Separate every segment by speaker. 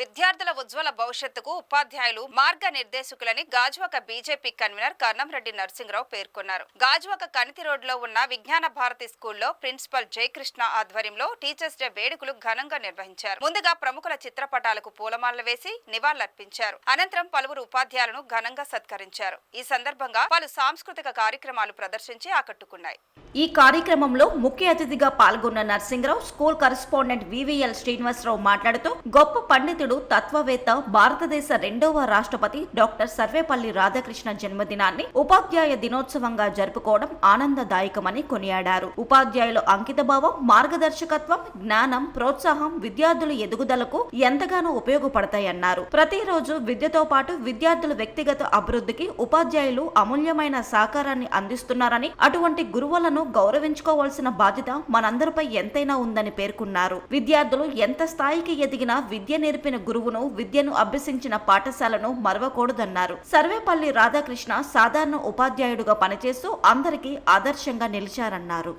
Speaker 1: విద్యార్థుల ఉజ్వల భవిష్యత్తుకు ఉపాధ్యాయులు మార్గనిర్దేశకులని గాజువాక బీజేపీ కన్వీనర్ కర్నంరెడ్డి నరసింహరావు పేర్కొన్నారు. గాజువాక కనితి రోడ్డులో ఉన్న విజ్ఞాన భారతి స్కూల్లో ప్రిన్సిపల్ జయకృష్ణ ఆధ్వర్యంలో టీచర్స్ డే వేడుకలు ఘనంగా నిర్వహించారు. ముందుగా ప్రముఖుల చిత్రపటాలకు పూలమాలలు వేసి నివాళులర్పించారు. అనంతరం పలువురు ఉపాధ్యాయులను ఘనంగా సత్కరించారు. ఈ సందర్భంగా పలు సాంస్కృతిక కార్యక్రమాలు ప్రదర్శించి ఆకట్టుకున్నాయి.
Speaker 2: ఈ కార్యక్రమంలో ముఖ్య అతిథిగా పాల్గొన్న Narasimharao school correspondent VVL Srinivasarao మాట్లాడుతూ గొప్ప పండితుడు, తత్వవేత్త, భారతదేశ 2వ రాష్ట్రపతి డాక్టర్ సర్వేపల్లి రాధాకృష్ణ జన్మదినాన్ని ఉపాధ్యాయ దినోత్సవంగా జరుపుకోవడం ఆనందదాయకమని కొనియాడారు. ఉపాధ్యాయుల అంకితభావం, మార్గదర్శకత్వం, జ్ఞానం, ప్రోత్సాహం విద్యార్థుల ఎదుగుదలకు ఎంతగానో ఉపయోగపడతాయన్నారు. ప్రతిరోజు విద్యతో పాటు విద్యార్థుల వ్యక్తిగత అభివృద్ధికి ఉపాధ్యాయులు అమూల్యమైన సహకారాన్ని అందిస్తున్నారని, అటువంటి గురువులను గౌరవించుకోవాల్సిన బాధ్యత మనందరిపై ఎంతైనా ఉందని పేర్కొన్నారు. విద్యార్థులు ఎంత స్థాయికి ఎదిగినా విద్య నేర్పిన గురువును, విద్యను అభ్యసించిన పాఠశాలను మరవకూడదన్నారు. సర్వేపల్లి రాధాకృష్ణ సాధారణ ఉపాధ్యాయుడుగా పనిచేస్తూ అందరికీ ఆదర్శంగా నిలిచారన్నారు.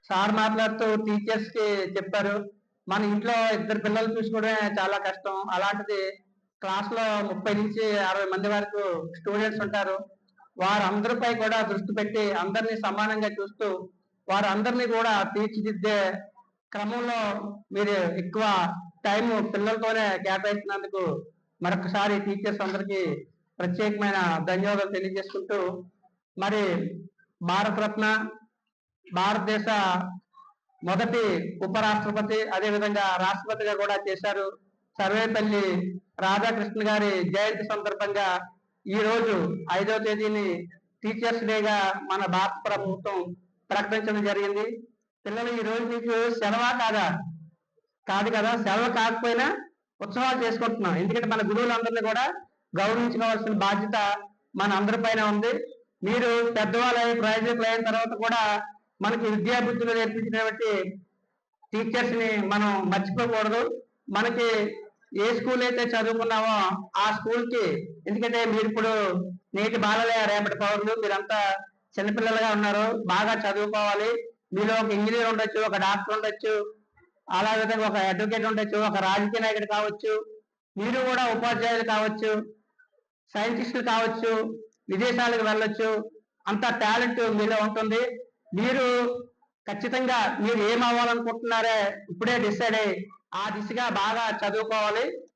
Speaker 3: సార్ మాట్లాడుతూ టీచర్స్ కి చెప్పారు, మన ఇంట్లో ఇద్దరు పిల్లలు చూసుకోవడమే చాలా కష్టం, అలాంటిది క్లాస్ లో 30 నుంచి 60 మంది వరకు స్టూడెంట్స్ ఉంటారు. వారందరిపై కూడా దృష్టి పెట్టి అందరినీ సమానంగా చూస్తూ వారందరినీ కూడా తీర్చిదిద్దే క్రమంలో మీరు ఎక్కువ టైం పిల్లలతోనే కేటాయించినందుకు మరొకసారి టీచర్స్ అందరికీ ప్రత్యేకమైన ధన్యవాదాలు తెలియజేసుకుంటూ, మరి భారతరత్న, భారతదేశ మొదటి ఉపరాష్ట్రపతి, అదేవిధంగా రాష్ట్రపతిగా కూడా చేశారు సర్వేపల్లి రాధాకృష్ణ గారి జయంతి సందర్భంగా ఈ రోజు 5వ తేదీని టీచర్స్ డేగా మన భారత ప్రభుత్వం ప్రకటించడం జరిగింది. పిల్లలు ఈ రోజు మీకు సెలవా కాదు కదా, సెలవు కాకపోయినా ఉత్సవాలు చేసుకుంటున్నాం. ఎందుకంటే మన గురువులందరినీ కూడా గౌరవించుకోవాల్సిన బాధ్యత మన అందరిపైన ఉంది. మీరు పెద్దవాళ్ళు ప్రయోజకులు అయిన తర్వాత కూడా మనకి విద్యాబుద్ధులు నేర్పించినటువంటి టీచర్స్ ని మనం మర్చిపోకూడదు. మనకి ఏ స్కూల్ అయితే చదువుకున్నామో ఆ స్కూల్ కి, ఎందుకంటే మీరు ఇప్పుడు నేటి బాలలే రేపటి పౌరులు, మీరంతా చిన్నపిల్లలుగా ఉన్నారు, బాగా చదువుకోవాలి. మీలో ఒక ఇంజనీర్ ఉండొచ్చు, ఒక డాక్టర్ ఉండొచ్చు, అలా విధంగా ఒక అడ్వకేట్ ఉండొచ్చు, ఒక రాజకీయ నాయకుడు కావచ్చు, మీరు కూడా ఉపాధ్యాయులు కావచ్చు, సైంటిస్టులు కావచ్చు, విదేశాలకు వెళ్ళొచ్చు. అంత టాలెంట్ మీలో ఉంటుంది. మీరు ఖచ్చితంగా మీరు ఏం అవ్వాలనుకుంటున్నారే ఇప్పుడే డిసైడ్ అయ్యి ఆ దిశగా బాగా చదువుకోవాలి.